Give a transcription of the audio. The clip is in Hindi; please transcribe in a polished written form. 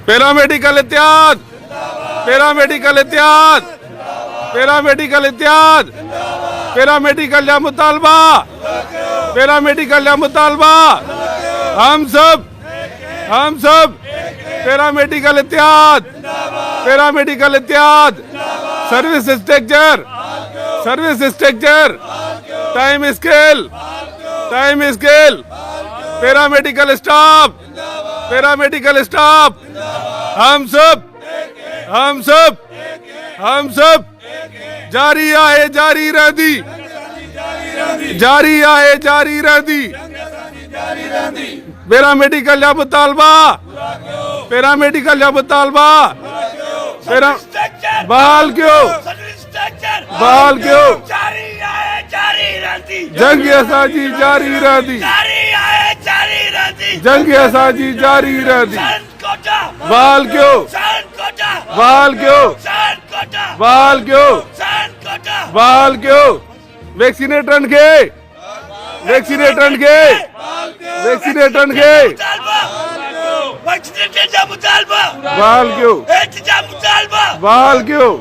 पैरामेडिकल इत्याद, पैरामेडिकल इत्याद, पैरामेडिकल इत्याद, पैरामेडिकल या मुतालबा, पैरामेडिकल या मुतालबा, हम सब पैरामेडिकल इत्याद, पैरामेडिकल इत्याद, service structure, service structure, time scale, time scale, paramedical staff, paramedical staff, हम सब जारी आहे जारी रहंदी, जारी आहे जारी रहंदी, पैरामेडिकल या मुतालबा, पैरामेडिकल या मुतालबा, बहाल क्यों, बहाल क्यों, जंग असांजी जारी रहंदी, जंग असांजी जारी रहंदी, बहाल क्यों, बहाल क्यों, बहाल क्यों, बहाल क्यों, वैक्सीनेटन खे, वैक्सीनेटन खे, वैक्सीनेटन खे, बहाल क्यों, बहाल क्यों,